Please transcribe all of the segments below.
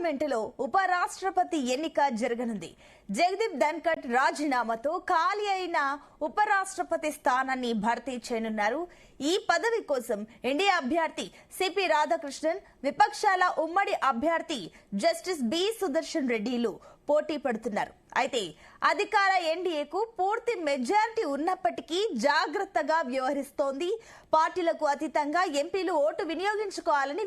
పార్లమెంటులో ఉప రాష్ట్రపతి ఎన్నిక జరగనుంది. జగదీప్ ధన్కర్ రాజీనామాతో ఖాళీ అయిన ఉప రాష్ట్రపతి స్థానాన్ని భర్తీ చేయనున్నారు. ఈ పదవి కోసం ఎన్డీఏ అభ్యర్థి సిపి రాధాకృష్ణన్, విపక్షాల ఉమ్మడి అభ్యర్థి జస్టిస్ బి సుదర్శన్ రెడ్డిలు పోటీ పడుతున్నారు. అయితే అధికార ఎన్డీఏకు పూర్తి మెజారిటీ ఉన్నప్పటికీ జాగ్రత్తగా వ్యవహరిస్తోంది. పార్టీలకు అతీతంగా ఎంపీలు ఓటు వినియోగించుకోవాలని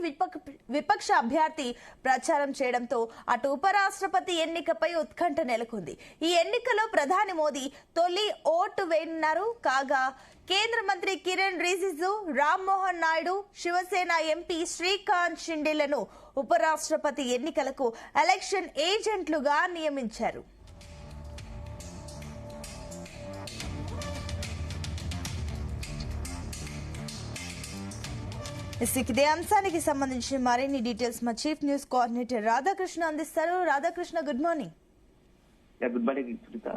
విపక్ష అభ్యర్థి ప్రచారం చేయడంతో అటు ఉపరాష్ట్రపతి ఎన్నికపై ఉత్కంఠ నెలకొంది. ఈ ఎన్నికలో ప్రధాని మోదీ తొలి ఓటు వేయనున్నారు. కాగా కేంద్ర మంత్రి కిరణ్ రిజిజు, రామ్మోహన్ నాయుడు, శివసేన ఎంపీ శ్రీకాంత్ షిండేలను ఉపరాష్ట్రపతి ఎన్నికలకు ఎలక్షన్ ఏజెంట్లుగా నియమించారు. ఇదే అంశానికి సంబంధించి మరిన్ని డీటెయిల్స్ మా చీఫ్ న్యూస్ కోఆర్డినేటర్ రాధాకృష్ణ అందిస్తారు. Radhakrishna, good morning. Good morning Sunitha.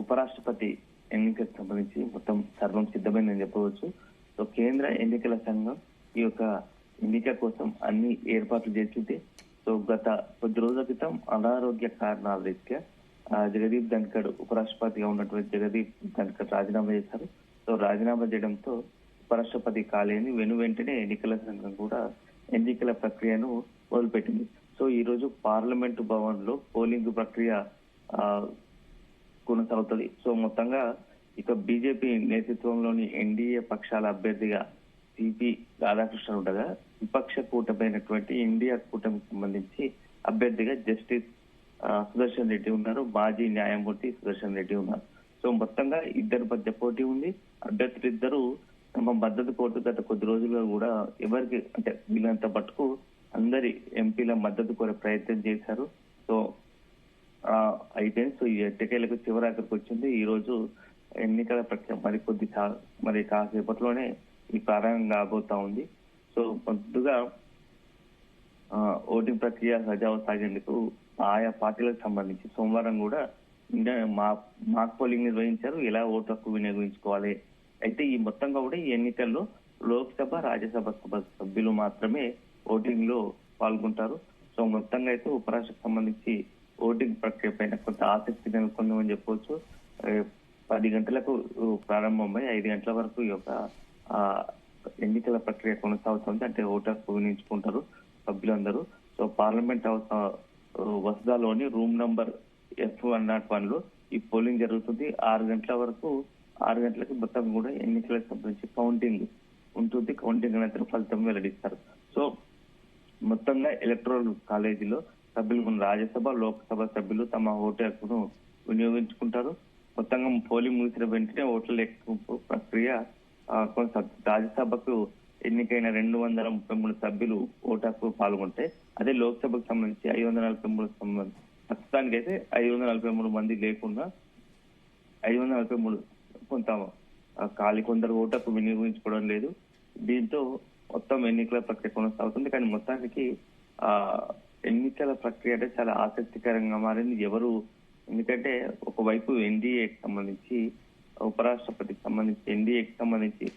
ఉపరాష్ట్రపతి ఎన్నికకు సంబంధించి మొత్తం సర్వం సిద్ధమైందని చెప్పవచ్చు. సో కేంద్ర ఎన్నికల సంఘం ఈ యొక్క ఎన్నిక కోసం అన్ని ఏర్పాట్లు చేసింది. సో గత కొద్ది రోజుల క్రితం అనారోగ్య కారణాల రీత్యా జగదీప్ ధన్కర్ ఉపరాష్ట్రపతిగా ఉన్నటువంటి జగదీప్ ధన్కర్ రాజీనామా చేశారు. సో రాజీనామా చేయడంతో ఉపరాష్ట్రపతి కాలేని వెంటనే ఎన్నికల సంఘం కూడా ఎన్నికల ప్రక్రియను మొదలుపెట్టింది. సో ఈ రోజు పార్లమెంటు భవన్ లో పోలింగ్ ప్రక్రియ కొనసాగుతుంది. సో మొత్తంగా ఇక బీజేపీ నేతృత్వంలోని ఎన్డీఏ పక్షాల అభ్యర్థిగా సిపి రాధాకృష్ణన్ ఉండగా, విపక్ష కూటమైనటువంటి ఇండియా కూటమికి సంబంధించి అభ్యర్థిగా జస్టిస్ సుదర్శన్ రెడ్డి ఉన్నారు. మాజీ న్యాయమూర్తి సుదర్శన్ రెడ్డి ఉన్నారు. సో మొత్తంగా ఇద్దరు మధ్య పోటీ ఉంది. అభ్యర్థులిద్దరూ తమ మద్దతు కోరుతూ గత కొద్ది రోజులుగా కూడా ఎవరికి అంటే వీళ్ళంత మటుకు అందరి ఎంపీల మద్దతు కోరే ప్రయత్నం చేశారు. సో అయిపోయింది. సో ఈ ఎట్టకేలకు చివరాఖరికి వచ్చింది. ఈ రోజు ఎన్నికల ప్రక్రియ మరి కాసేపట్లోనే ఈ ప్రారంభం కాబోతా ఉంది. సో ముందుగా ఓటింగ్ ప్రక్రియ సజావు సాగేందుకు ఆయా పార్టీలకు సంబంధించి సోమవారం కూడా మాక్ పోలింగ్ నిర్వహించారు. ఎలా ఓటు హక్కు వినియోగించుకోవాలి. అయితే ఈ మొత్తంగా కూడా ఈ ఎన్నికల్లో లోక్సభ, రాజ్యసభ సభ్యులు మాత్రమే ఓటింగ్ లో పాల్గొంటారు. సో మొత్తంగా అయితే ఉపరాష్ట్రపతికి సంబంధించి ఓటింగ్ ప్రక్రియ పైన కొంత ఆసక్తి నెలకొందని చెప్పవచ్చు. 10 గంటలకు ప్రారంభమై 5 గంటల వరకు ఈ యొక్క ఎన్నికల ప్రక్రియ కొనసాగుతుంది. అంటే ఓటు హక్కు వినియోగించుకుంటారు సభ్యులందరూ. సో పార్లమెంట్ హౌస్ వసదాలోని రూమ్ నంబర్ F101 లో ఈ పోలింగ్ జరుగుతుంది. 6 గంటల వరకు 6 గంటలకు మొత్తం కూడా ఎన్నికలకు సంబంధించి కౌంటింగ్ ఉంటుంది. కౌంటింగ్ అనంతరం ఫలితం వెల్లడిస్తారు. సో మొత్తంగా ఎలక్టోరల్ కాలేజీలో సభ్యులు రాజ్యసభ, లోక్సభ సభ్యులు తమ ఓటు హక్కును వినియోగించుకుంటారు. మొత్తంగా పోలింగ్ ముగిసిన వెంటనే ఓట్ల లెక్కింపు ప్రక్రియ కొనసాగుతుంది. రాజ్యసభకు ఎన్నికైన 233 సభ్యులు ఓటు హక్కు పాల్గొంటే, అదే లోక్సభకు సంబంధించి 543 ప్రస్తుతానికి అయితే 543 మంది లేకుండా 543 కొంత కొందరు ఓటు హక్కు వినియోగించుకోవడం లేదు. దీంతో మొత్తం ఎన్నికల ప్రక్రియ కొనసాగుతుంది. కానీ మొత్తానికి ఎన్నికల ప్రక్రియ అంటే చాలా ఆసక్తికరంగా మారింది. ఎందుకంటే ఒకవైపు ఎన్డీఏకి సంబంధించి ఉపరాష్ట్రపతికి సంబంధించి ఎన్డీఏకి సంబంధించి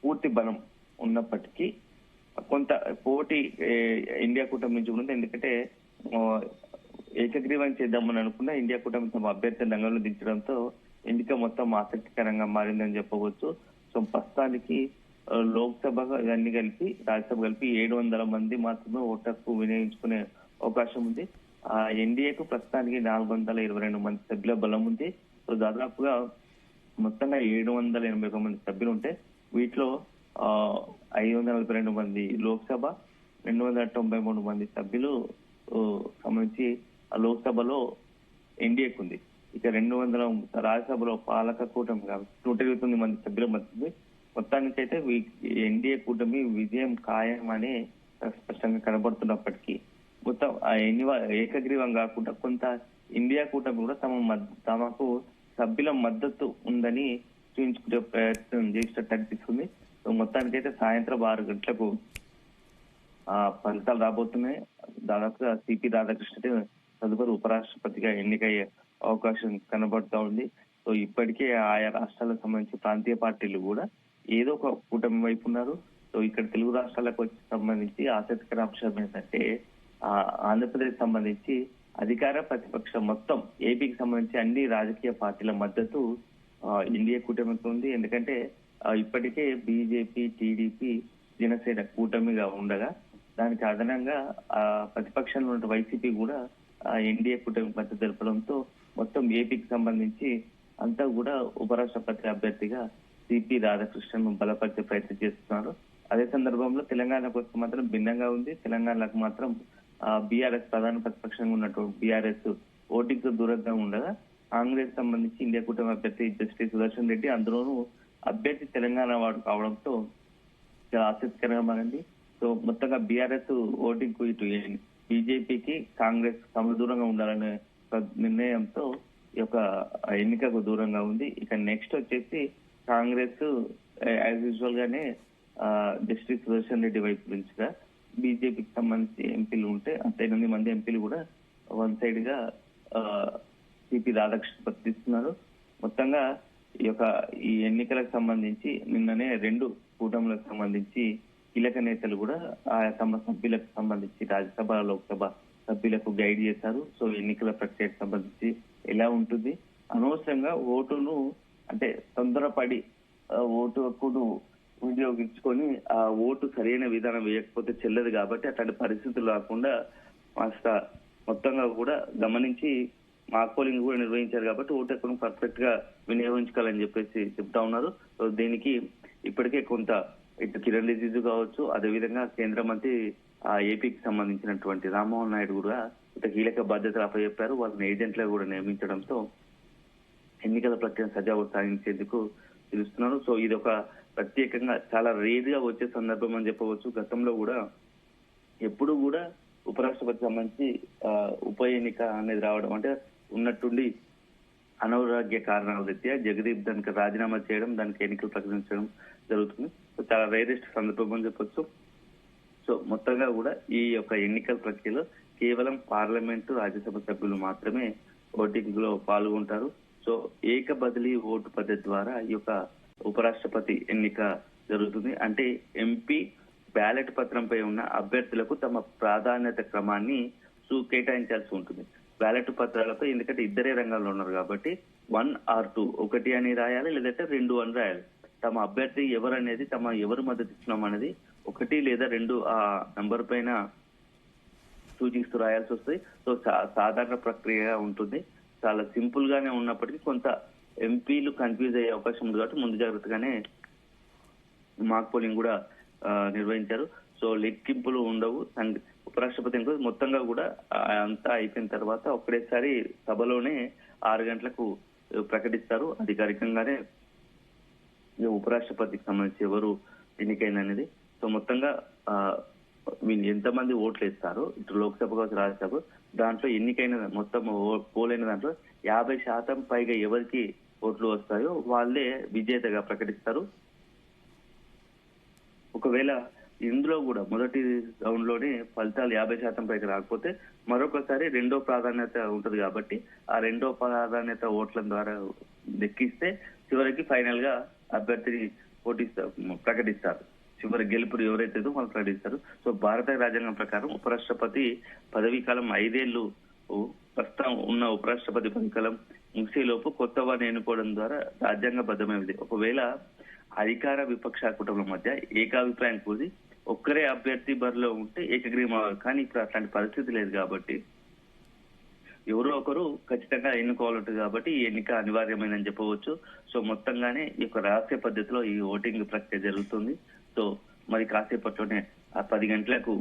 పూర్తి బలం ఉన్నప్పటికీ కొంత పోటీ ఇండియా కూటమి నుంచి ఉంది. ఎందుకంటే ఏకగ్రీవం చేద్దామని అనుకున్న ఇండియా కూటమి తమ అభ్యర్థిని రంగంలో దించడంతో ఎన్నిక మొత్తం ఆసక్తికరంగా మారిందని చెప్పవచ్చు. సో ప్రస్తుతానికి లోక్సభ ఇవన్నీ కలిపి రాజ్యసభ కలిపి 700 మంది మాత్రమే ఓటు హక్కు వినియోగించుకునే అవకాశం ఉంది. ఎన్డీఏకు ప్రస్తుతానికి 422 మంది సభ్యుల బలం ఉంది. సో దాదాపుగా మొత్తంగా 781 మంది సభ్యులు ఉంటే వీటిలో 542 మంది లోక్సభ, 293 మంది సభ్యులు సంబంధించి ఆ లోక్సభలో ఎన్డీఏకు ఉంది. ఇక 200 రాజ్యసభలో పాలక కూటమి 129 మంది సభ్యుల మధ్య మొత్తానికైతే ఎన్డీఏ కూటమి విజయం ఖాయం అని స్పష్టంగా కనబడుతున్నప్పటికీ మొత్తం ఏకగ్రీవం కాకుండా కొంత ఇండియా కూటమి కూడా తమకు సభ్యుల మద్దతు ఉందని చూపించుకునే ప్రయత్నం చేసినట్టు అనిపిస్తుంది. సో మొత్తానికైతే సాయంత్రం 6 గంటలకు ఫలితాలు రాబోతున్నాయి. దాదాపుగా సిపి రాధాకృష్ణ తదుపరి ఉపరాష్ట్రపతిగా ఎన్నికయ్యే అవకాశం కనబడుతూ ఉంది. సో ఇప్పటికే ఆయా రాష్ట్రాలకు సంబంధించి ప్రాంతీయ పార్టీలు కూడా ఏదో ఒక కూటమి వైపు ఉన్నారు. సో ఇక్కడ తెలుగు రాష్ట్రాలకు వచ్చి సంబంధించి ఆసక్తికర అంశం ఏంటంటే ఆంధ్రప్రదేశ్ సంబంధించి అధికార ప్రతిపక్షం మొత్తం ఏపీకి సంబంధించి అన్ని రాజకీయ పార్టీల మద్దతు ఎన్డీఏ కూటమికి ఉంది. ఎందుకంటే ఇప్పటికే బీజేపీ, టీడీపీ, జనసేన కూటమిగా ఉండగా దానికి అదనంగా ప్రతిపక్షంలో ఉన్న వైసీపీ కూడా ఎన్డీఏ కూటమికి మద్దతు తెలపడంతో మొత్తం ఏపీకి సంబంధించి అంతా కూడా ఉపరాష్ట్రపతి అభ్యర్థిగా సిపి రాధాకృష్ణన్ బలపరిచే ప్రయత్నం చేస్తున్నారు. అదే సందర్భంలో తెలంగాణకు వస్తే మాత్రం భిన్నంగా ఉంది. తెలంగాణకు మాత్రం బీఆర్ఎస్ ప్రధాన ప్రతిపక్షంగా ఉన్నటువంటి బీఆర్ఎస్ ఓటింగ్ దూరంగా ఉండగా కాంగ్రెస్ సంబంధించి ఇండియా కూటమి అభ్యర్థి జస్టిస్ సుదర్శన్ రెడ్డి అందులోనూ అభ్యర్థి తెలంగాణ వాడు కావడంతో చాలా ఆసక్తికరంగా మారింది. సో మొత్తంగా బీఆర్ఎస్ ఓటింగ్ కు ఇటు బీజేపీకి కాంగ్రెస్ సమదూరంగా ఉండాలనే నిర్ణయంతో ఈ యొక్క ఎన్నికకు దూరంగా ఉంది. ఇక నెక్స్ట్ వచ్చేసి కాంగ్రెస్ యాజ్ యూజువల్ గానే జస్టిస్ సుదర్శన్ రెడ్డి వైపు నుంచిగా బీజేపీకి సంబంధించి ఎంపీలు ఉంటే 8 మంది ఎంపీలు కూడా వన్ సైడ్ గా సిపి రాధాకృష్ణ ప్రతిస్తున్నారు. మొత్తంగా ఈ ఎన్నికలకు సంబంధించి నిన్ననే 2 కూటములకు సంబంధించి కీలక నేతలు కూడా ఆయా తమ సభ్యులకు సంబంధించి రాజ్యసభ, లోక్సభ సభ్యులకు గైడ్ చేశారు. సో ఎన్నికల ప్రక్రియకు సంబంధించి ఎలా ఉంటుంది, అనవసరంగా ఓటును అంటే తొందరపడి ఓటు హక్కును వినియోగించుకొని ఆ ఓటు సరైన విధానం వేయకపోతే చెల్లదు కాబట్టి అట్లాంటి పరిస్థితులు రాకుండా కాస్త మొత్తంగా కూడా గమనించి మాక్ పోలింగ్ కూడా నిర్వహించారు కాబట్టి ఓటు హక్కును పర్ఫెక్ట్ గా వినియోగించుకోవాలని చెప్పేసి చెప్తా ఉన్నారు. సో దీనికి ఇప్పటికే కొంత ఇటు కిరణ్ రిజిజు కావచ్చు, అదేవిధంగా కేంద్ర మంత్రి ఏపీకి సంబంధించినటువంటి రామ్మోహన్ నాయుడు కూడా ఇక కీలక బాధ్యతలు అప్పచెప్పారు. వాళ్ళని ఏజెంట్లుగా కూడా నియమించడంతో ఎన్నికల ప్రక్రియను సజావుగా సాగించేందుకు పిలుస్తున్నారు. సో ఇది ఒక ప్రత్యేకంగా చాలా రేర్ గా వచ్చే సందర్భం అని చెప్పవచ్చు. గతంలో కూడా ఎప్పుడు కూడా ఉపరాష్ట్రపతి సంబంధించి ఉప ఎన్నిక అనేది రావడం అంటే ఉన్నట్టుండి అనారోగ్య కారణాల రీత్యా జగదీప్ ధన్కర్ రాజీనామా చేయడం, దానికి ఎన్నికలు ప్రకటించడం జరుగుతుంది. సో చాలా రేరెస్ట్ సందర్భం అని చెప్పొచ్చు. సో మొత్తంగా కూడా ఈ యొక్క ఎన్నికల ప్రక్రియలో కేవలం పార్లమెంటు, రాజ్యసభ సభ్యులు మాత్రమే ఓటింగ్ లో పాల్గొంటారు. సో ఏక బదిలీ ఓటు పద్ధతి ద్వారా ఈ యొక్క ఉపరాష్ట్రపతి ఎన్నిక జరుగుతుంది. అంటే ఎంపీ బ్యాలెట్ పత్రంపై ఉన్న అభ్యర్థులకు తమ ప్రాధాన్యత క్రమాన్ని కేటాయించాల్సి ఉంటుంది. బ్యాలెట్ పత్రాలపై ఎందుకంటే ఇద్దరే రంగాల్లో ఉన్నారు కాబట్టి 1 or 2 1 అని రాయాలి, లేదంటే 2 అని రాయాలి. తమ అభ్యర్థి ఎవరు అనేది, ఎవరు మద్దతు ఇస్తున్నాం అనేది 1 లేదా 2 ఆ నంబర్ పైన సూచిస్తూ రాయాల్సి వస్తుంది. సో సాధారణ ప్రక్రియగా ఉంటుంది. చాలా సింపుల్ గానే ఉన్నప్పటికీ కొంత ఎంపీలు కన్ఫ్యూజ్ అయ్యే అవకాశం ఉంది కాబట్టి ముందు జాగ్రత్తగానే మాక్ పోలింగ్ కూడా నిర్వహించారు. సో లెక్కింపులు ఉండవు. ఉపరాష్ట్రపతి మొత్తంగా కూడా అంతా అయిపోయిన తర్వాత ఒక్కడేసారి సభలోనే 6 గంటలకు ప్రకటిస్తారు. అధికారికంగానే ఉపరాష్ట్రపతికి సంబంధించి ఎవరు ఎన్నికైన అనేది. సో మొత్తంగా ఎంతమంది ఓట్లు వేస్తారో ఇటు లోక్సభ కావచ్చు, రాజ్యసభ దాంట్లో ఎన్నికైన మొత్తం పోలైన దాంట్లో 50% పైగా ఎవరికి ఓట్లు వస్తాయో వాళ్ళే విజేతగా ప్రకటిస్తారు. ఒకవేళ ఇందులో కూడా మొదటి రౌండ్ లోనే ఫలితాలు 50% పైకి రాకపోతే మరొకసారి 2వ ప్రాధాన్యత ఉంటది కాబట్టి ఆ 2వ ప్రాధాన్యత ఓట్ల ద్వారా లెక్కిస్తే చివరికి ఫైనల్ గా అభ్యర్థిని ప్రకటిస్తారు. చివరి గెలుపుడు ఎవరైతే వాళ్ళు ప్రకటిస్తారు. సో భారత రాజ్యాంగం ప్రకారం ఉపరాష్ట్రపతి పదవీ కాలం 5 ఏళ్లు ప్రస్తుతం ఉన్న ఉపరాష్ట్రపతి పదవీ కాలం ముగిసేలోపు కొత్త వారిని ఎన్నుకోవడం ద్వారా రాజ్యాంగబద్ధమైనది. ఒకవేళ అధికార విపక్ష కుటుంబం మధ్య ఏకాభిప్రాయం కూడి ఒక్కరే అభ్యర్థి బరిలో ఉంటే ఏకగ్రీవం అవ్వాలి. కానీ ఇప్పుడు అట్లాంటి పరిస్థితి లేదు కాబట్టి ఎవరో ఒకరు ఖచ్చితంగా ఎన్నుకోవాలంటుంది కాబట్టి ఈ ఎన్నిక అనివార్యమైనని చెప్పవచ్చు. సో మొత్తంగానే ఈ యొక్క రహస్య పద్ధతిలో ఈ ఓటింగ్ ప్రక్రియ జరుగుతుంది. సో మరి కాసేపట్లోనే 10 గంటలకు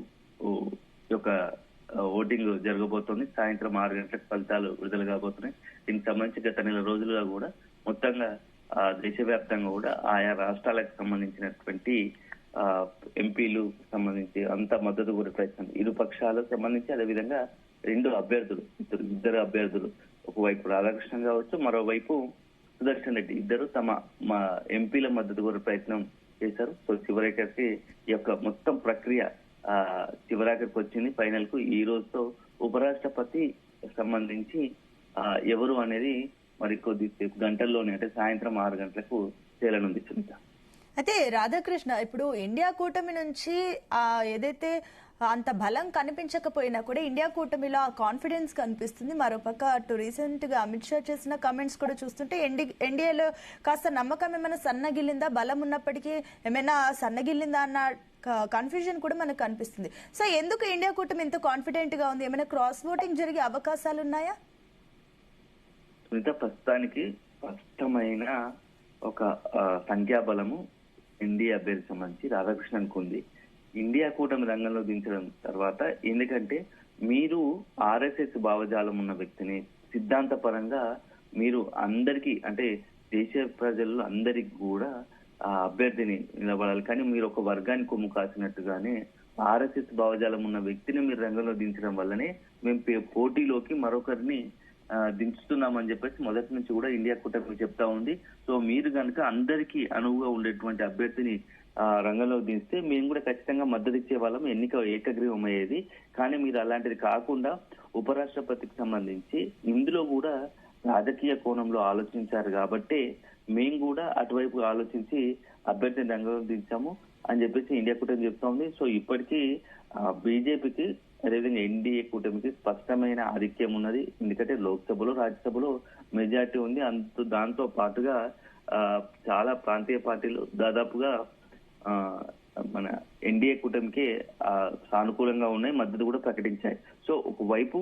ఈ యొక్క ఓటింగ్ జరగబోతోంది. సాయంత్రం 6 గంటలకు ఫలితాలు విడుదల కాబోతున్నాయి. దీనికి సంబంధించి గత నెల రోజులుగా కూడా మొత్తంగా దేశవ్యాప్తంగా కూడా ఆయా రాష్ట్రాలకు సంబంధించినటువంటి ఎంపీలు సంబంధించి అంత మద్దతు కూడా ప్రయత్నం ఇరు పక్షాలకు సంబంధించి, అదేవిధంగా ఇద్దరు అభ్యర్థులు ఒకవైపు రాధాకృష్ణ కావచ్చు, మరోవైపు సుదర్శన్ రెడ్డి ఇద్దరు మా ఎంపీల మద్దతు కూడా ప్రయత్నం చేశారు. సో చివరికి ఈ యొక్క మొత్తం ప్రక్రియ చివరాఖరికి వచ్చింది. ఫైనల్ కు ఈ రోజుతో ఉపరాష్ట్రపతి సంబంధించి ఎవరు అనేది మరి కొద్దిసేపు గంటల్లోనే అంటే సాయంత్రం 6 గంటలకు తేలనుంది. సునీత. అయితే రాధాకృష్ణ, ఇప్పుడు ఇండియా కూటమి నుంచి ఏదైతే అంత బలం కనిపించకపోయినా కూడా ఇండియా కూటమిలో ఆ కాన్ఫిడెన్స్ కనిపిస్తుంది. మరోపక్క అటు రీసెంట్ గా అమిత్ షా చేసిన కమెంట్స్ కూడా చూస్తుంటే ఎన్డీఏలో కాస్త నమ్మకం ఏమైనా సన్నగిల్లిందా, బలం ఉన్నప్పటికీ ఏమైనా సన్నగిల్లిందా అన్న కన్ఫ్యూజన్ కూడా మనకు కనిపిస్తుంది. సో ఎందుకు ఇండియా కూటమి ఇంత కాన్ఫిడెంట్ గా ఉంది? ఏమైనా క్రాస్ ఓటింగ్ జరిగే అవకాశాలు ఉన్నాయా? ప్రస్తుతానికి స్పష్టమైన ఒక సంఖ్యాబలము ఎన్డీఏ అభ్యర్థి సంబంధించి రాధాకృష్ణన్కు ఉంది. ఇండియా కూటమి రంగంలో దించడం తర్వాత, ఎందుకంటే మీరు ఆర్ఎస్ఎస్ భావజాలం ఉన్న వ్యక్తిని సిద్ధాంతపరంగా మీరు అందరికీ, అంటే దేశ ప్రజల్లో అందరికి కూడా ఆ అభ్యర్థిని నిలబడాలి. కానీ మీరు ఒక వర్గానికి కొమ్ము కాసినట్టుగానే ఆర్ఎస్ఎస్ భావజాలం ఉన్న వ్యక్తిని మీరు రంగంలో దించడం వల్లనే మేము పోటీలోకి మరొకరిని దించుతున్నామని చెప్పేసి మొదటి నుంచి కూడా ఇండియా కూటమి చెప్తా ఉంది. సో మీరు కనుక అందరికీ అనువుగా ఉండేటువంటి అభ్యర్థిని రంగంలో దించితే మేము కూడా ఖచ్చితంగా మద్దతు ఇచ్చే వాళ్ళం, ఎన్నిక ఏకగ్రీవం అయ్యేది. కానీ మీరు అలాంటిది కాకుండా ఉపరాష్ట్రపతికి సంబంధించి ఇందులో కూడా రాజకీయ కోణంలో ఆలోచించారు కాబట్టి మేము కూడా అటువైపు ఆలోచించి అభ్యర్థిని రంగంలో దించాము అని చెప్పేసి ఇండియా కూటమి చెప్తా ఉంది. సో ఇప్పటికీ బీజేపీకి అదేవిధంగా ఎన్డీఏ కూటమికి స్పష్టమైన ఆధిక్యం ఉన్నది. ఎందుకంటే లోక్సభలో రాజ్యసభలో మెజార్టీ ఉంది. దాంతో పాటుగా చాలా ప్రాంతీయ పార్టీలు దాదాపుగా మన ఎన్డీఏ కూటమికి సానుకూలంగా ఉన్నాయి, మద్దతు కూడా ప్రకటించాయి. సో ఒకవైపు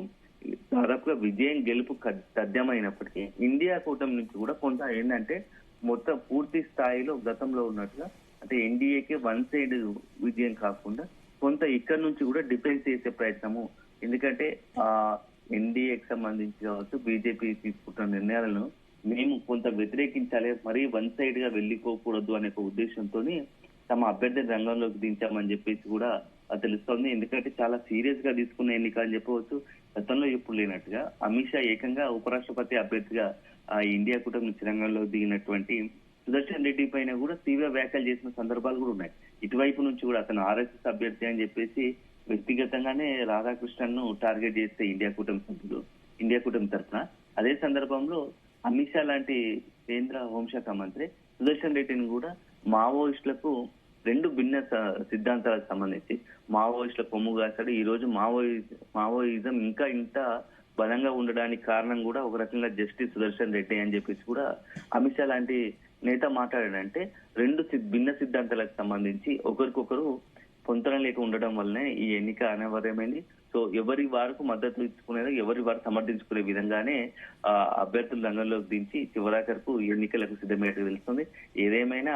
దాదాపుగా విజయం గెలుపు తథ్యమైనప్పటికీ ఇండియా కూటమి నుంచి కూడా కొంత ఏంటంటే మొత్తం పూర్తి స్థాయిలో గతంలో ఉన్నట్టుగా, అంటే ఎన్డీఏకి వన్ సైడ్ విజయం కాకుండా కొంత ఇక్కడ నుంచి కూడా డిఫెన్స్ చేసే ప్రయత్నము. ఎందుకంటే ఎన్డీఏకి సంబంధించి కావచ్చు, బీజేపీ తీసుకుంటున్న నిర్ణయాలను మేము కొంత వ్యతిరేకించాలి, మరీ వన్ సైడ్ గా వెళ్ళిపోకూడదు అనే ఒక ఉద్దేశంతో తమ అభ్యర్థిని రంగంలోకి దించామని చెప్పేసి కూడా తెలుస్తోంది. ఎందుకంటే చాలా సీరియస్ గా తీసుకున్న ఎన్నిక అని చెప్పవచ్చు. గతంలో ఎప్పుడు లేనట్టుగా అమిత్ షా ఏకంగా ఉపరాష్ట్రపతి అభ్యర్థిగా ఇండియా కూటమి నుంచి రంగంలో దిగినటువంటి సుదర్శన్ రెడ్డి పైన కూడా తీవ్ర వ్యాఖ్యలు చేసిన సందర్భాలు కూడా ఉన్నాయి. ఇటువైపు నుంచి కూడా అతను ఆర్ఎస్ఎస్ అభ్యర్థి అని చెప్పేసి వ్యక్తిగతంగానే రాధాకృష్ణన్ ను టార్గెట్ చేస్తే ఇండియా కూటమి సభ్యులు, ఇండియా కూటమి తరఫున, అదే సందర్భంలో అమిత్ షా లాంటి కేంద్ర హోంశాఖ మంత్రి సుదర్శన్ రెడ్డిని కూడా మావోయిస్టులకు రెండు భిన్న సిద్ధాంతాలకు సంబంధించి మావోయిస్టుల కొమ్ము కాశాడు. ఈ రోజు మావోయిజం ఇంకా ఇంత బలంగా ఉండడానికి కారణం కూడా ఒక రకంగా జస్టిస్ సుదర్శన్ రెడ్డి అని చెప్పేసి కూడా అమిత్ షా లాంటి నేత మాట్లాడాడంటే రెండు భిన్న సిద్ధాంతాలకు సంబంధించి ఒకరికొకరు పొంతన లేక ఉండడం వల్లనే ఈ ఎన్నిక అనివార్యమైంది. సో ఎవరి వారికి మద్దతు ఇచ్చుకునేది ఎవరి వారు సమర్థించుకునే విధంగానే అభ్యర్థుల రంగంలోకి దించి చివరాఖరకు ఎన్నికలకు సిద్ధమయ్యేట్టు తెలుస్తుంది. ఏదేమైనా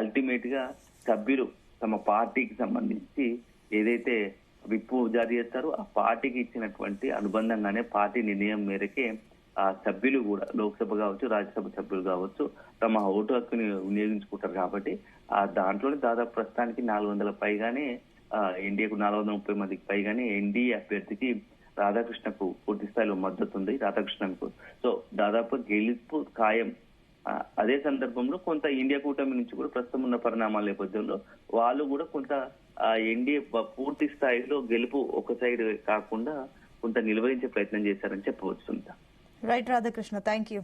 అల్టిమేట్ గా సభ్యులు తమ పార్టీకి సంబంధించి ఏదైతే విప్పు జారీ చేస్తారో ఆ పార్టీకి ఇచ్చినటువంటి అనుబంధంగానే పార్టీ నిర్ణయం మేరకే ఆ సభ్యులు కూడా లోక్సభ కావచ్చు, రాజ్యసభ సభ్యులు కావచ్చు తమ ఓటు హక్కుని వినియోగించుకుంటారు. కాబట్టి దాంట్లోనే దాదాపు ప్రస్తుతానికి 400 పైగానే ఎన్డీఏకు 430 మందికి పైగానే ఎన్డీఏ అభ్యర్థికి రాధాకృష్ణకు పూర్తి స్థాయిలో మద్దతు ఉంది. రాధాకృష్ణన్కు సో దాదాపు గెలుపు ఖాయం. అదే సందర్భంలో కొంత ఇండియా కూటమి నుంచి కూడా ప్రస్తుతం ఉన్న పరిణామాల నేపథ్యంలో వాళ్ళు కూడా కొంత ఎన్డీఏ పూర్తి స్థాయిలో గెలుపు ఒక సైడ్ కాకుండా కొంత నిలువరించే ప్రయత్నం చేశారని చెప్పవచ్చు. Right Radhakrishna, thank you.